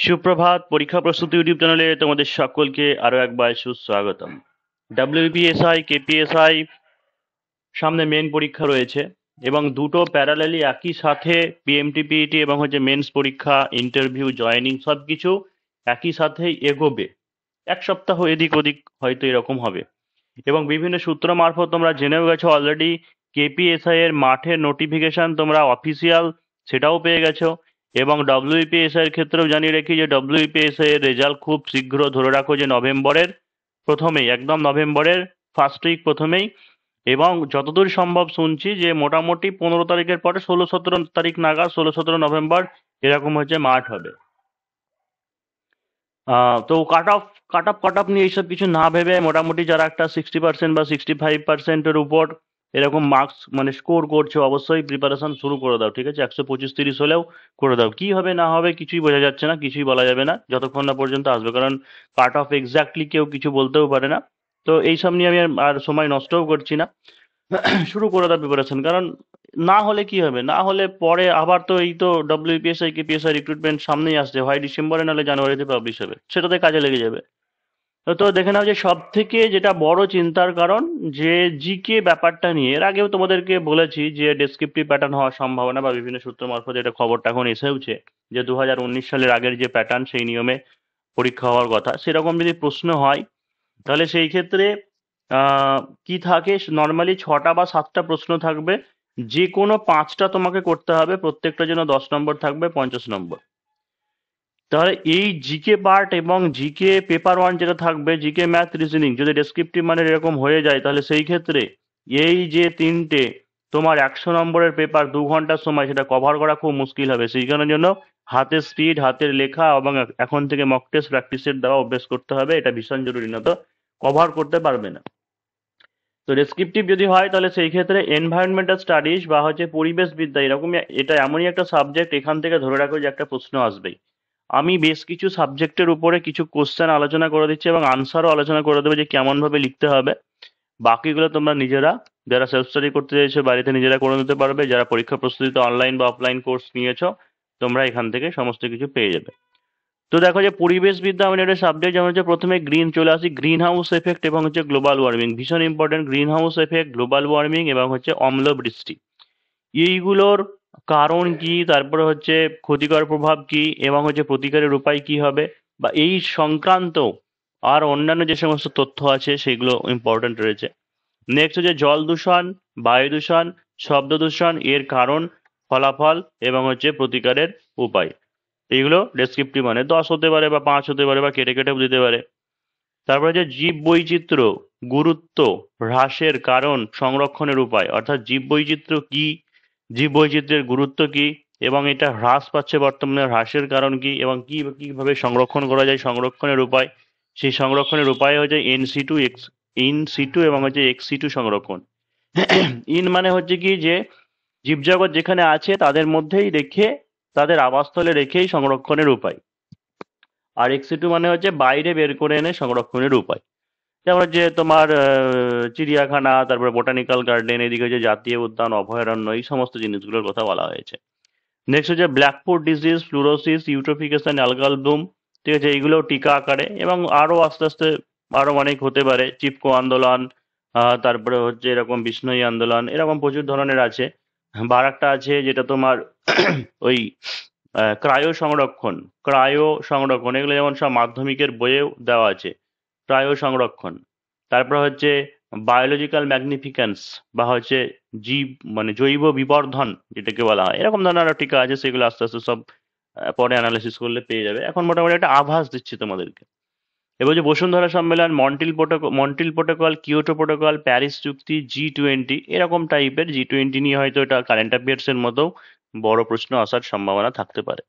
সুপ্রভাত। পরীক্ষা প্রস্তুতি ইউটিউব চ্যানেলে তোমাদের সকলকে আরো একবার সুস্বাগতম। ডাব্লিউবিপিএসআই, কেপিএসআই সামনে মেন পরীক্ষা রয়েছে এবং দুটো প্যারালালি একই সাথে পিএমটিপিইটি এবং মেন্স পরীক্ষা, ইন্টারভিউ, জয়েনিং সবকিছু একই সাথেই এগোবে। এক সপ্তাহ এদিক ওদিক হয়তো এরকম হবে এবং বিভিন্ন সূত্র মারফত তোমরা জেনেও গেছো অলরেডি। কেপিএসআই এর মাঠের নোটিফিকেশন তোমরা অফিসিয়াল সেটাও পেয়ে গেছো এবং ডব্লিউপিএসআই এর ক্ষেত্রেও জানিয়ে রেখি যে ডব্লিউপিএসআই এর রেজাল্ট খুব শীঘ্র, ধরে রাখো যে নভেম্বরের প্রথমেই, একদম নভেম্বরের ফার্স্ট উইক প্রথমেই। এবং যতদূর সম্ভব শুনছি যে মোটামুটি 15 তারিখের পরে 16-17 তারিখ নাগাদ, 16-17 নভেম্বর এরকম মাঠ হবে। তো কাট অফ নিয়ে এইসব কিছু না ভেবে মোটামুটি যারা একটা 60% বা 65%-এর উপর এরকম মার্কস স্কোর করছো, অবশ্যই প্রিপারেশন শুরু করে দাও। ঠিক আছে, 125-30 হলেও করে দাও। কি হবে না হবে কিছুই বোঝা যাচ্ছে না, কিছুই বলা যাবে না যতক্ষণ না পর্যন্ত আসবে, কারণ কাট অফ এক্স্যাক্টলি কেউ কিছু বলতেও পারে না। তো এইসব নিয়ে আমি আর সময় নষ্টও করছি না। শুরু করে দাও প্রিপারেশন, কারণ না হলে কি হবে, না হলে পরে আবার তো এই তো ডব্লিউপিএসআই কেপিএসআই রিক্রুটমেন্ট সামনেই আসছে, হয় ডিসেম্বরে নাহলে জানুয়ারিতে পাবলিশ হবে, সেটাতে কাজে লেগে যাবে। তো দেখে নাও যে সব থেকে যেটা বড় চিন্তার কারণ, যে জিকে ব্যাপারটা নিয়ে এর আগেও তোমাদেরকে বলেছি যে ডেসক্রিপটিভ প্যাটার্ন হওয়ার সম্ভাবনা, বা বিভিন্ন সূত্র মারফত এটা খবরটা এখন এসেওছে যে 2019 সালের আগের যে প্যাটার্ন সেই নিয়মে পরীক্ষা হওয়ার কথা। সেরকম যদি প্রশ্ন হয় তাহলে সেই ক্ষেত্রে কি থাকে, নর্মালি 6টা বা 7টা প্রশ্ন থাকবে, যে কোনো 5টা তোমাকে করতে হবে, প্রত্যেকটা জন্য 10 নম্বর থাকবে, 50 নম্বর। তাহলে এই জিকে পার্ট এবং জিকে পেপার ওয়ান যেটা থাকবে, জিকে ম্যাথ রিজনিং, যদি ডেসক্রিপটিভ মানে এরকম হয়ে যায় তাহলে সেই ক্ষেত্রে এই যে তিনটে তোমার 100 নম্বরের পেপার 2 ঘন্টার সময়, সেটা কভার করা খুব মুশকিল হবে। সেই কারণের জন্য হাতের স্পিড, হাতের লেখা এবং এখন থেকে মক টেস্ট প্র্যাকটিসের দেওয়া অভ্যেস করতে হবে, এটা ভীষণ জরুরি, না তো কভার করতে পারবে না। তো ডেসক্রিপটিভ যদি হয় তাহলে সেই ক্ষেত্রে এনভায়রনমেন্টাল স্টাডিজ বা পরিবেশবিদ্যা, এরকমই এটা এমনই একটা সাবজেক্ট, এখান থেকে ধরে রাখো যে একটা প্রশ্ন আসবেই। আমি বেশ কিছু সাবজেক্টের উপরে কিছু কোশ্চেন আলোচনা করে দিচ্ছি এবং আনসারও আলোচনা করে দেবো যে কেমন ভাবে লিখতে হবে। বাকিগুলো তোমরা নিজেরা, যারা সেলফ স্টাডি করতে চাইছো বাড়িতে নিজেরা করে নিতে পারবে। যারা পরীক্ষা প্রস্তুতিতে অনলাইন বা অফলাইন কোর্স নিয়েছো তোমরা এখান থেকে সমস্ত কিছু পেয়ে যাবে। তো দেখো যে পরিবেশবিদ্যা এমন একটা সাবজেক্ট, যেমন প্রথমে গ্রিন চলে আসি, গ্রিন হাউস এফেক্ট এবং গ্লোবাল ওয়ার্মিং, ভীষণ important. Green house effect, global warming এবং অম্ল বৃষ্টি, এইগুলোর কারণ কি, তারপরে ক্ষতিকর প্রভাব কি এবং প্রতিকারের উপায় কি হবে, বা এই সংক্রান্ত আর অন্যান্য যে সমস্ত তথ্য আছে সেগুলো ইম্পর্টেন্ট রয়েছে। নেক্সট জল দূষণ, বায়ু দূষণ, শব্দ দূষণ, এর কারণ, ফলাফল এবং প্রতিকারের উপায়। এইগুলো ডেসক্রিপটিভ মানে 10 হতে পারে বা 5 হতে পারে বা কেটে কেটেও দিতে পারে। তারপরে জীব বৈচিত্র্য, গুরুত্ব, হ্রাসের কারণ, সংরক্ষণের উপায়, অর্থাৎ জীব বৈচিত্র্য কি, জীব বৈচিত্র্যের গুরুত্ব কি এবং এটা হ্রাস পাচ্ছে বর্তমানে, হ্রাসের কারণ কি এবং কিভাবে সংরক্ষণ করা যায়, সংরক্ষণের উপায়। সেই সংরক্ষণের উপায় এন সিটু, ইন সিটু এবং এক্স সিটু সংরক্ষণ। ইন মানে কি, যে জীবজগৎ যেখানে আছে তাদের মধ্যেই রেখে, তাদের আবাসস্থলে রেখেই সংরক্ষণের উপায়। আর এক্স সিটু মানে বাইরে বের করে এনে সংরক্ষণের উপায়। যেমন তোমার চিড়িয়াখানা, তারপরে বোটানিক্যাল গার্ডেন, এদিকে জাতীয় উদ্যান, অভয়ারণ্য, এই সমস্ত জিনিসগুলোর কথা বলা হয়েছে। Next blackfoot disease, fluorosis, eutrophication, algal Bloom. ঠিক আছে, এইগুলো টিকা আকারে এবং আরো আস্তে আস্তে আরো অনেক হতে পারে। চিপকো আন্দোলন, তারপরে এরকম বিষ্ণুই আন্দোলন, এরকম প্রচুর ধরনের আছে। আর একটা আছে যেটা তোমার ওই ক্রায়ো সংরক্ষণ, এগুলো যেমন সব মাধ্যমিকের বইয়েও দেওয়া আছে, ক্রায়ো সংরক্ষণ। তারপর বায়োলজিক্যাল ম্যাগনিফিকেন্স বা জীব জৈব বিবর্ধন যেটাকে বলা হয়, এরকম ধরনের আরো টিকা আছে, সেগুলো আস্তে আস্তে সব পরে অ্যানালিসিস করলে পেয়ে যাবে। এখন মোটামুটি একটা আভাস দিচ্ছি তোমাদেরকে। এবার বসুন্ধরা সম্মেলন, Montreal protocol, Kyoto protocol, Paris চুক্তি, G20, এরকম টাইপের। G20 নিয়ে হয়তো এটা কারেন্ট অ্যাফেয়ার্স এর মতো বড় প্রশ্ন আসার সম্ভাবনা থাকতে পারে।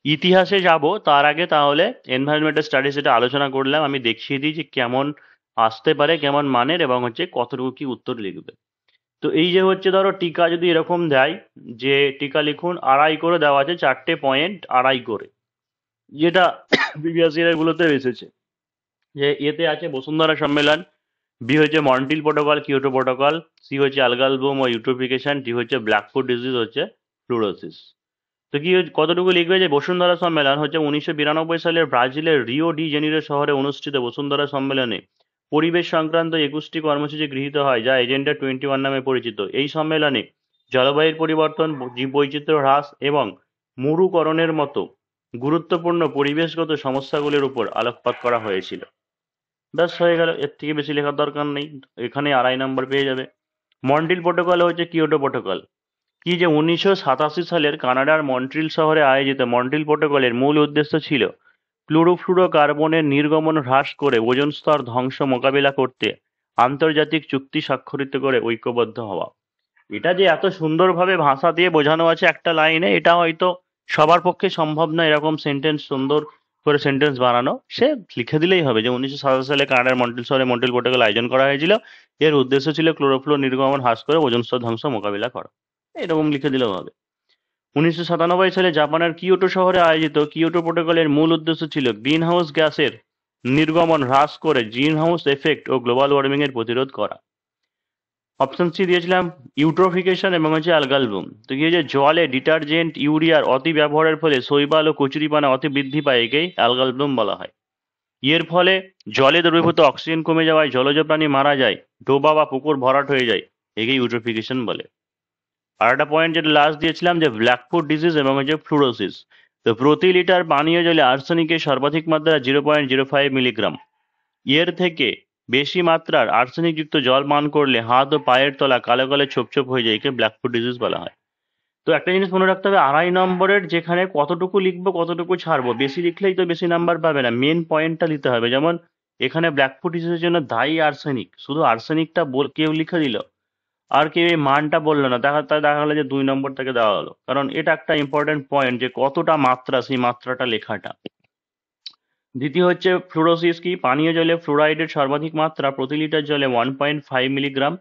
ইতিহাসে যাব তার আগে তাহলে এনভায়রনমেন্টাল স্টাডিজ এটা আলোচনা করলাম, আমি দেখিয়ে দিই যে কেমন আসতে পারে, কেমন মানের এবং কতটুকু কি উত্তর লিখবে। তো এই যে ধরো টিকা যদি এরকম দেয় যে টিকা লিখুন, 2.5 করে দেওয়া আছে, 4টে পয়েন্ট 2.5 করে, যেটা প্রিভিয়াস ইয়ার গুলোতে এসেছে। যে এতে আছে বসুন্ধরা সম্মেলন, B Montreal protocol, Kyoto protocol, C algal bloom ও eutrophication, D blackfoot disease, fluorosis. তো কি কতটুকু লিখবে যে বসুন্ধরা সম্মেলন হচ্ছে 1992 সালের ব্রাজিলের রিও ডি জেনিরো শহরে অনুষ্ঠিত বসুন্ধরা সম্মেলনে পরিবেশ সংক্রান্ত 21টি কর্মসূচি গৃহীত হয় যা এজেন্ডা 21 নামে পরিচিত। এই সম্মেলনে জলবায়ুর পরিবর্তন, জীববৈচিত্র্য হ্রাস এবং মরুকরণের মতো গুরুত্বপূর্ণ পরিবেশগত সমস্যাগুলির উপর আলোকপাত করা হয়েছিল। ব্যাস হয়ে গেল, এর থেকে বেশি লেখার দরকার নেই, এখানে 2.5 নম্বর পেয়ে যাবে। মন্ট্রিল প্রোটোকল হচ্ছে কিয়োটো প্রোটোকল। কি যে 1987 সালের কানাডার মন্ট্রিল শহরে আয়োজিত মন্ট্রিল প্রোটোকলের মূল উদ্দেশ্য ছিল ক্লোরোফ্লুরোকার্বনের নির্গমন হ্রাস করে ওজোন স্তর ধ্বংস মোকাবিলা করতে আন্তর্জাতিক চুক্তি স্বাক্ষরিত করে ঐক্যবদ্ধ হওয়া। এটা যে এত সুন্দরভাবে ভাষা দিয়ে বোঝানো আছে একটা লাইনে, এটা হয়তো সবার পক্ষে সম্ভব না এরকম সেন্টেন্স সুন্দর করে সেন্টেন্স বানানো। সে লিখে দিলেই হবে যে 1987 সালে কানাডার মন্ট্রিল শহরে মন্ট্রিল প্রোটোকল আয়োজন করা হয়েছিল। এর উদ্দেশ্য ছিল ক্লোরোফ্লোর নির্গমন হ্রাস করে ওজোন স্তর ধ্বংস মোকাবিলা করা। এরকম লিখে দিলেও হবে। 1997 সালে জাপানের কিয়োটো শহরে আয়োজিত কিয়োটো প্রোটোকলের মূল উদ্দেশ্য ছিল গ্রিনহাউস গ্যাসের নির্গমন হ্রাস করে গ্রিনহাউস এফেক্ট ও গ্লোবাল ওয়ার্মিং এর প্রতিরোধ করা। অপশন সি দিয়েছিলাম ইউট্রোফিকেশন এবং হচ্ছে অ্যালগাল ব্লুম। তো কি হচ্ছে, জলে ডিটারজেন্ট ইউরিয়ার অতি ব্যবহারের ফলে শৈবাল ও কচুরিপানা অতি বৃদ্ধি পায়, একেই অ্যালগাল ব্লুম বলা হয়। এর ফলে জলে দ্রবীভূত অক্সিজেন কমে যাওয়ায় জলজ প্রাণী মারা যায়, ডোবা বা পুকুর ভরাট হয়ে যায়, একেই ইউট্রোফিকেশন বলে। আর একটা পয়েন্ট যেটা লাস্ট দিয়েছিলাম যে ব্ল্যাকফুট ডিজিজ এবং হচ্ছে ফ্লুরোসিস। তো প্রতি লিটার পানীয় জলে আর্সেনিকের সর্বাধিক মাত্রা 0.05 মিলিগ্রাম। এর থেকে বেশি মাত্রার আর্সেনিকযুক্ত জল পান করলে হাত ও পায়ের তলা কালো কালো ছোপ ছোপ হয়ে যায়, একে ব্ল্যাকফুট ডিজিজ বলা হয়। তো একটা জিনিস মনে রাখতে হবে, 2.5 নম্বরের যেখানে কতটুকু লিখবো কতটুকু ছাড়বো, বেশি লিখলেই তো বেশি নাম্বার পাবে না, মেন পয়েন্টটা নিতে হবে। যেমন এখানে ব্ল্যাকফুট ডিজিজের জন্য দায়ী আর্সেনিক, শুধু আর্সেনিকটা কেউ লিখে দিল আর কেউ এই মানটা বললো না, দেখা গেলো যে 2 নম্বর তাকে দেওয়া হলো। কারণ এটা একটা ইম্পর্টেন্ট পয়েন্ট যে কতটা মাত্রা, সেই মাত্রাটা লেখাটা। দ্বিতীয় হচ্ছে ফ্লুরোসিস কি, পানীয় জলে ফ্লুরাইডের সর্বাধিক মাত্রা প্রতি লিটার জলে 1.5 মিলিগ্রাম।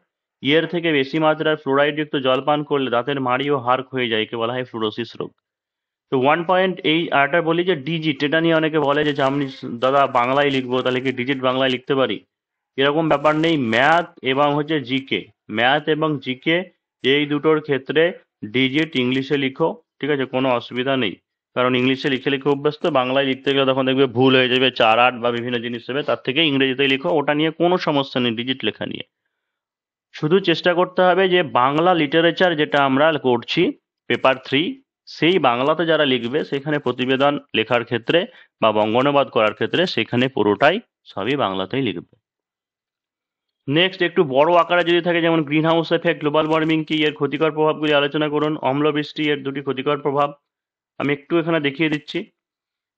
এর থেকে বেশি মাত্রার ফ্লুরাইডযুক্ত জল পান করলে দাঁতের মাড়ি ও হাড় ক্ষয়ে যায়, একে বলা হয় ফ্লুরোসিস রোগ। তো 1. এই আরটা বলি যে ডিজিট, এটা নিয়ে অনেকে বলে যে আমি দাদা বাংলায় লিখবো, তাহলে কি ডিজিট বাংলায় লিখতে পারি? এরকম ব্যাপার নেই। ম্যাথ এবং হচ্ছে জিকে, ম্যাথ এবং জিকে এই দুটোর ক্ষেত্রে ডিজিট ইংলিশে লিখো, ঠিক আছে, কোনো অসুবিধা নেই। কারণ ইংলিশে লিখে লিখে অভ্যাস, তো বাংলায় লিখতে গেলে তখন দেখবে ভুল হয়ে যাবে, 4, 8 বা বিভিন্ন জিনিস হবে, তার থেকে ইংরেজিতে লিখো, ওটা নিয়ে কোনো সমস্যা নেই ডিজিট লেখা নিয়ে। শুধু চেষ্টা করতে হবে যে বাংলা লিটারেচার যেটা আমরা করছি পেপার 3, সেই বাংলাতে যারা লিখবে সেখানে প্রতিবেদন লেখার ক্ষেত্রে বা বঙ্গানুবাদ করার ক্ষেত্রে সেখানে পুরোটাই সবই বাংলাতেই লিখবে। নেক্সট একটু বড় আকারে যদি থাকে, যেমন green house effect, global warming কি, এর ক্ষতিকর প্রভাবগুলি আলোচনা করুন। অম্লবৃষ্টি, এর দুটি ক্ষতিকর প্রভাব আমি একটু এখানে দেখিয়ে দিচ্ছি।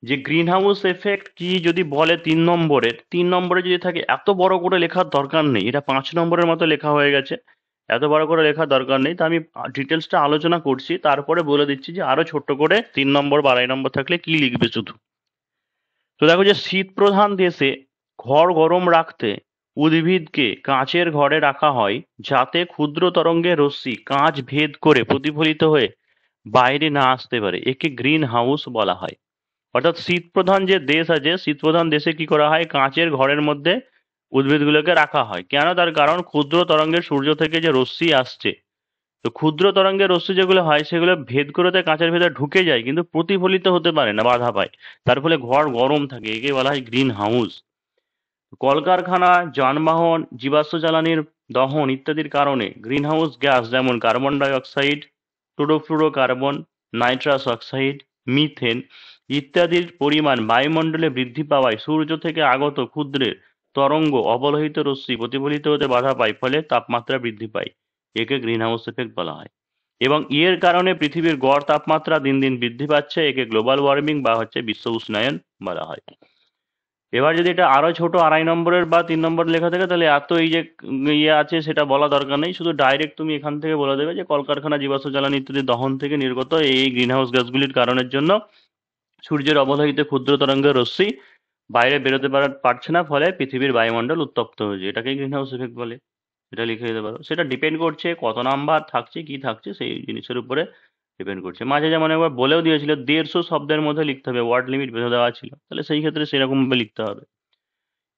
যে গ্রিন হাউস এফেক্ট কি যদি বলে 3 নম্বরে যদি থাকে, এত বড় করে লেখার দরকার নেই, এটা 5 নম্বরের মতো লেখা হয়ে গেছে, এত বড় করে লেখার দরকার নেই। তো আমি ডিটেলসটা আলোচনা করছি, তারপরে বলে দিচ্ছি যে আরো ছোট্ট করে 3 নম্বর বা 2.5 নম্বর থাকলে কি লিখবে শুধু। তো দেখো যে শীত প্রধান দেশে ঘর গরম রাখতে উদ্ভিদকে কাঁচের ঘরে রাখা হয়, যাতে ক্ষুদ্র তরঙ্গের রশ্মি কাঁচ ভেদ করে প্রতিফলিত হয়ে বাইরে না আসতে পারে, একে গ্রিন হাউস বলা হয়। অর্থাৎ শীত প্রধান যে দেশ আছে, শীত প্রধান দেশে কি করা হয়, কাঁচের ঘরের মধ্যে উদ্ভিদগুলোকে রাখা হয়। কেন? তার কারণ ক্ষুদ্র তরঙ্গের সূর্য থেকে যে রশ্মি আসছে, তো ক্ষুদ্র তরঙ্গের রশ্মি যেগুলো হয় সেগুলো ভেদ করে কাঁচের ভেতরে ঢুকে যায়, কিন্তু প্রতিফলিত হতে পারে না, বাধা পায়, তার ফলে ঘর গরম থাকে, একে বলা হয় গ্রিন হাউস। কলকারখানা, যানবাহন, জীবাশ্ম জ্বালানির দহন ইত্যাদির কারণে গ্রিনহাউস গ্যাস যেমন carbon dioxide, chlorofluorocarbon, nitrous oxide, methane ইত্যাদির পরিমাণ বায়ুমণ্ডলে বৃদ্ধি পাওয়ায় সূর্য থেকে আগত ক্ষুদ্র তরঙ্গ অবলোহিত রশ্মি প্রতিফলিত হতে বাধা পায়, ফলে তাপমাত্রা বৃদ্ধি পায়, একে গ্রিনহাউস এফেক্ট বলা হয়। এবং এর কারণে পৃথিবীর গড় তাপমাত্রা দিন দিন বৃদ্ধি পাচ্ছে, একে গ্লোবাল ওয়ার্মিং বা হচ্ছে বিশ্ব উষ্ণায়ন বলা হয়। এবার যদি এটা আরো ছোট 2.5 নম্বরের বা 3 নম্বর লেখা থাকে, তাহলে এত এই যে ইয়ে আছে সেটা বলা দরকার নেই, শুধু ডাইরেক্ট তুমি এখান থেকে বলে দেবে যে কলকারখানা, জীবাশ্ম জ্বালানি ইত্যাদি দহন থেকে নির্গত এই গ্রিনহাউস গ্যাসগুলির কারণের জন্য সূর্যের অবলোহিত ক্ষুদ্র তরঙ্গের রশ্মি বাইরে বেরোতে পারছে না, ফলে পৃথিবীর বায়ুমণ্ডল উত্তপ্ত হয়েছে, এটাকেই গ্রিনহাউস এফেক্ট বলে। এটা লিখে দিতে পারো। সেটা ডিপেন্ড করছে কত নাম্বার থাকছে কি থাকছে সেই জিনিসের উপরে ডিপেন্ড করছে। মাঝে যেমন একবার বলেও দিয়েছিল 150 শব্দের মধ্যে লিখতে হবে, ওয়ার্ড লিমিট বেঁধে দেওয়া ছিল, তাহলে সেই ক্ষেত্রে সেরকম ভাবে লিখতে হবে।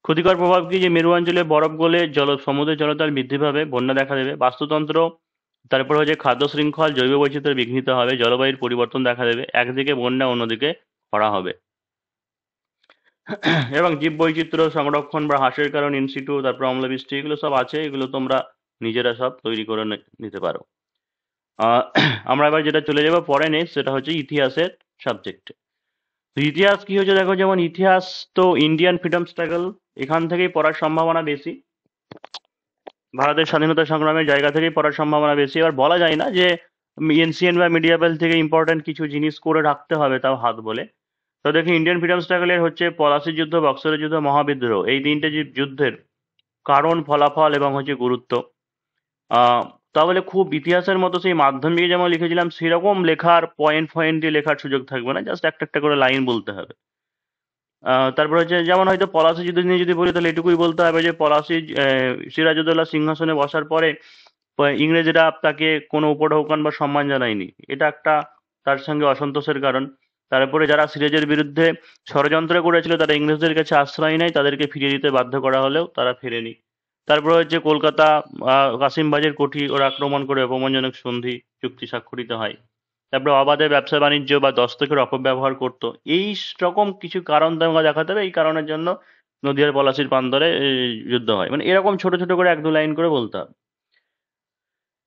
ক্ষতিকর প্রভাব কি, যে মেরু অঞ্চলে বরফ গলে সমুদ্রের জলতল বৃদ্ধি পাবে, বন্যা দেখা দেবে। বাস্তুতন্ত্র তারপর হচ্ছে খাদ্য শৃঙ্খল, জৈব বৈচিত্র্য বিঘ্নিত হবে, জলবায়ুর পরিবর্তন দেখা দেবে, একদিকে বন্যা অন্যদিকে খরা হবে। এবং জীববৈচিত্র্য সংরক্ষণ বা হ্রাসের কারণ ইনসিটু, তারপর অম্লবৃষ্টি, এগুলো সব আছে, এগুলো তোমরা নিজেরা সব তৈরি করে নিতে পারো। আহ, আমরা এবার যেটা চলে যাবো পরে নেক্সট, সেটা হচ্ছে ইতিহাসের সাবজেক্টে। তো ইতিহাস কি হচ্ছে দেখো, যেমন ইতিহাস তো ইন্ডিয়ান ফ্রিডম স্ট্রাগল, এখান থেকেই পড়ার সম্ভাবনা বেশি, ভারতের স্বাধীনতা সংগ্রামের জায়গা থেকেই পড়ার সম্ভাবনা বেশি। এবার বলা যায় না যে এনসিয়েন্ট বা মিডিয়াবেল থেকে ইম্পর্টেন্ট কিছু জিনিস করে রাখতে হবে তাও হাত বলে। তো দেখি ইন্ডিয়ান ফ্রিডম স্ট্রাগলের হচ্ছে পলাশির যুদ্ধ, বক্সারের যুদ্ধ, মহাবিদ্রোহ, এই তিনটে যে যুদ্ধের কারণ, ফলাফল এবং হচ্ছে গুরুত্ব, আহ তাহলে খুব ইতিহাসের মতো সেই মাধ্যমিকে যেমন লিখেছিলাম সেরকম লেখার পয়েন্ট পয়েন্ট দিয়ে লেখার সুযোগ থাকবে না, জাস্ট একটা একটা করে লাইন বলতে হবে। তারপর হচ্ছে যেমন হয়তো পলাশী যুদ্ধ নিয়ে যদি বলি তাহলে এটুকুই বলতে হবে যে পলাশী সিরাজউদ্দৌলা সিংহাসনে বসার পরে ইংরেজরা তাকে কোনো উপঢৌকন বা সম্মান জানায়নি, এটা একটা তার সঙ্গে অসন্তোষের কারণ। তারপরে যারা সিরাজের বিরুদ্ধে ষড়যন্ত্র করেছিল তারা ইংরেজদের কাছে আশ্রয় নেয়, তাদেরকে ফিরিয়ে দিতে বাধ্য করা হলেও তারা ফেরেনি। তারপরে হচ্ছে কলকাতা কাশিমবাজের কোঠি ওরা আক্রমণ করে অপমানজনক সন্ধি চুক্তি স্বাক্ষরিত হয়। তারপরে অবাধে ব্যবসা বাণিজ্য বা দস্তকের অপব্যবহার করতো, এই রকম কিছু কারণ তোমাকে দেখাতে হবে, এই কারণের জন্য নদিয়ার পলাশির প্রান্তরে যুদ্ধ হয়, মানে এরকম ছোট ছোট করে এক দু লাইন করে বলতে হবে।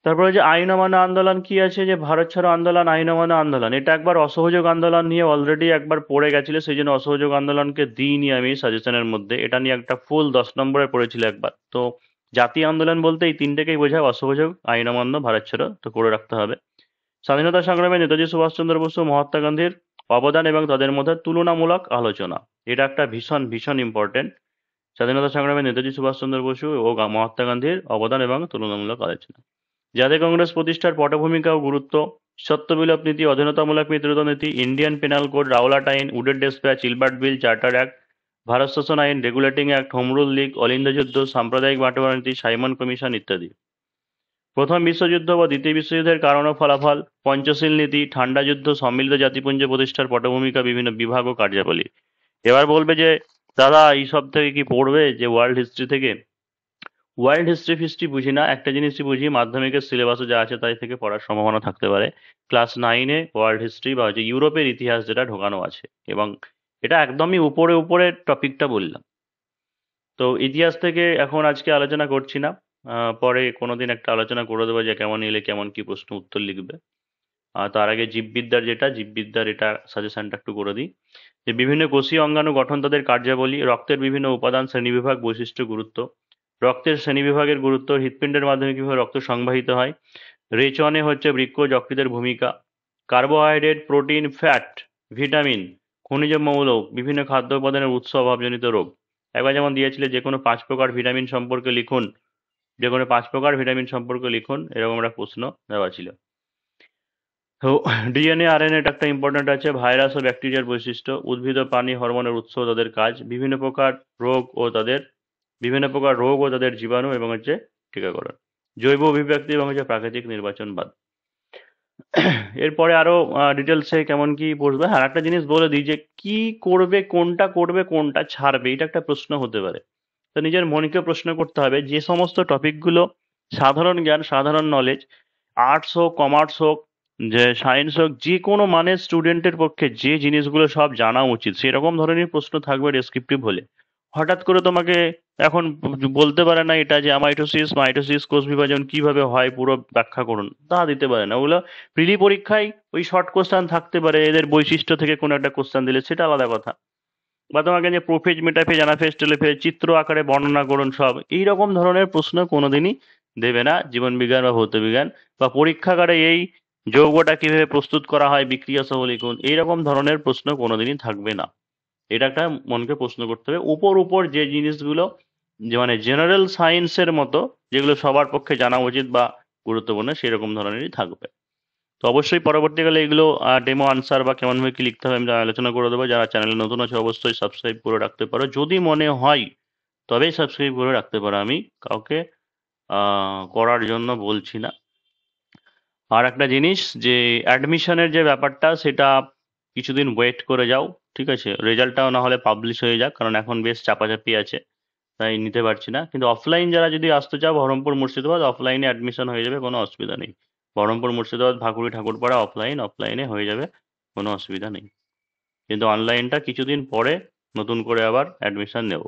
তারপরে যে আইন অমান্য আন্দোলন কি আছে, যে ভারত ছাড়ো আন্দোলন, আইন অমান্য আন্দোলন, এটা একবার অসহযোগ আন্দোলন নিয়ে অলরেডি একবার পড়ে গেছিল, সেই জন্য অসহযোগ আন্দোলনকে দিইনি আমি সাজেশনের মধ্যে, এটা নিয়ে একটা ফুল 10 নম্বরে পড়েছিল একবার। তো জাতীয় আন্দোলন বলতে এই তিনটেকেই বোঝায়, অসহযোগ, আইন অমান্য, ভারত ছাড়ো, তো করে রাখতে হবে। স্বাধীনতা সংগ্রামে নেতাজি সুভাষচন্দ্র বসু, মহাত্মা গান্ধীর অবদান এবং তাদের মধ্যে তুলনামূলক আলোচনা, এটা একটা ভীষণ ভীষণ ইম্পর্টেন্ট। স্বাধীনতা সংগ্রামে নেতাজি সুভাষচন্দ্র বসু ও মহাত্মা গান্ধীর অবদান এবং তুলনামূলক আলোচনা। জাতীয় কংগ্রেস প্রতিষ্ঠার পটভূমিকা ও গুরুত্ব, সত্যবিলোপ নীতি, অধীনতামূলক মিত্রতা নীতি, ইন্ডিয়ান পেনাল কোড, রাওলাট আইন, উডের despatch, Ilbert bill, charter act, Bharat শাসন আইন, regulating act, home rule league, all India যুদ্ধ, সাম্প্রদায়িক বাঁটোয়ারা নীতি, সাইমন কমিশন ইত্যাদি। প্রথম বিশ্বযুদ্ধ বা দ্বিতীয় বিশ্বযুদ্ধের কারণ ও ফলাফল, পঞ্চশীল নীতি, ঠান্ডা যুদ্ধ, সম্মিলিত জাতিপুঞ্জ প্রতিষ্ঠার পটভূমিকা, বিভিন্ন বিভাগ ও কার্যাবলী। এবার বলবে যে দাদা এইসব থেকে কি পড়বে, যে ওয়ার্ল্ড হিস্ট্রি থেকে? ওয়ার্ল্ড হিস্ট্রি ফিস্ট্রি বুঝি না, একটা জিনিসই বুঝি, মাধ্যমিকের সিলেবাসে যা আছে তাই থেকে পড়ার সম্ভাবনা থাকতে পারে। ক্লাস 9-এ ওয়ার্ল্ড হিস্ট্রি বা হচ্ছে ইউরোপের ইতিহাস যেটা ঢোকানো আছে, এবং এটা একদমই উপরে উপরে টপিকটা বললাম। তো ইতিহাস থেকে এখন আজকে আলোচনা করছি না, পরে কোনোদিন একটা আলোচনা করে দেবো যে কেমন এলে কেমন কি প্রশ্ন উত্তর লিখবে। তার আগে জীববিদ্যার জীববিদ্যার এটা সাজেশনটা একটু করে দিই, যে বিভিন্ন কোষীয় অঙ্গাণু গঠন, তাদের কার্যাবলী, রক্তের বিভিন্ন উপাদান, শ্রেণীবিভাগ, বৈশিষ্ট্য, গুরুত্ব, রক্তের শ্রেণীবিভাগের গুরুত্ব, হৃৎপিণ্ডের মাধ্যমে কিভাবে রক্ত সংবাহিত হয়, রেচনে হচ্ছে বৃক্ক যকৃতের ভূমিকা, কার্বোহাইড্রেট, প্রোটিন, ফ্যাট, ভিটামিন, খনিজ মৌল, বিভিন্ন খাদ্য উপাদানের উৎস, অভাবজনিত রোগ। একবার যেমন দিয়েছিল যে কোনো 5 প্রকার ভিটামিন সম্পর্কে লিখুন, যে কোনো 5 প্রকার ভিটামিন সম্পর্কে লিখুন, এরকম একটা প্রশ্ন দেওয়া ছিল। তো ডিএনএ আরএনএ এটা একটা ইম্পর্টেন্ট আছে, ভাইরাস ও ব্যাকটেরিয়ার বৈশিষ্ট্য, উদ্ভিদ ও প্রাণী হরমোনের উৎস ও তাদের কাজ, বিভিন্ন প্রকার রোগ ও তাদের জীবাণু এবং হচ্ছে টিকাকরণ, জৈব অভিব্যক্তি এবং হচ্ছে প্রাকৃতিক নির্বাচনবাদ। এরপরে আরো ডিটেলসে কেমন কি বসবে। হ্যাঁ, একটা জিনিস বলে দিই, যে কি করবে কোনটা ছাড়বে, এটা একটা প্রশ্ন হতে পারে। তো নিজের মনকে প্রশ্ন করতে হবে, যে সমস্ত টপিকগুলো সাধারণ জ্ঞান, সাধারণ নলেজ, আর্টস হোক, কমার্স হোক, যে সায়েন্স হোক, যে কোনো মানের স্টুডেন্টের পক্ষে যে জিনিসগুলো সব জানা উচিত, সেরকম ধরনের প্রশ্ন থাকবে ডেসক্রিপটিভ হলে। হঠাৎ করে তোমাকে এখন বলতে পারে না এটা যে মাইটোসিস, কোষ বিভাজন কিভাবে হয় পুরো ব্যাখ্যা করুন, তা দিতে পারে না। ওগুলো প্রিলি পরীক্ষায় ওই শর্ট কোশ্চেন থাকতে পারে, এদের বৈশিষ্ট্য থেকে কোনো একটা কোশ্চেন দিলে সেটা আলাদা কথা। বা তোমাকে যে প্রোফেজ, মেটাফেজ, অ্যানাফেজ, টেলোফেজ চিত্র আকারে বর্ণনা করুন, সব এইরকম ধরনের প্রশ্ন কোনোদিনই দেবে না জীবন বিজ্ঞান বা ভৌত বিজ্ঞান। বা পরীক্ষাগারে এই যৌগটা কিভাবে প্রস্তুত করা হয় বিক্রিয়া সহ লিখুন, এইরকম ধরনের প্রশ্ন কোনোদিনই থাকবে না। এটা একটা মনকে প্রশ্ন করতে হবে। উপর উপর যে জিনিসগুলো, যে মানে জেনারেল সায়েন্সের মতো, যেগুলো সবার পক্ষে জানা উচিত বা গুরুত্বপূর্ণ, সেরকম ধরনেরই থাকবে। তো অবশ্যই পরবর্তীকালে এগুলো ডেমো আনসার বা কেমনভাবে কি লিখতে হবে আমি আলোচনা করে দেবো। যারা চ্যানেলে নতুন আছে অবশ্যই সাবস্ক্রাইব করে রাখতে পারো, যদি মনে হয় তবেই সাবস্ক্রাইব করে রাখতে পারো, আমি কাউকে করার জন্য বলছি না। আর একটা জিনিস, যে অ্যাডমিশনের যে ব্যাপারটা, সেটা কিছুদিন ওয়েট করে যাও, ঠিক আছে? রেজাল্টটাও না হলে পাবলিশ হয়ে যাক, কারণ এখন বেশ চাপাচাপি আছে, তাই নিতে পারছি না। কিন্তু অফলাইন যারা যদি আসতে চাও বহরমপুর মুর্শিদাবাদ, অফলাইনে অ্যাডমিশন হয়ে যাবে, কোনো অসুবিধা নেই। বহরমপুর মুর্শিদাবাদ ভাকুড়ি ঠাকুরপাড়া অফলাইনে হয়ে যাবে, কোনো অসুবিধা নেই। কিন্তু অনলাইনটা কিছুদিন পরে নতুন করে আবার অ্যাডমিশন নেব।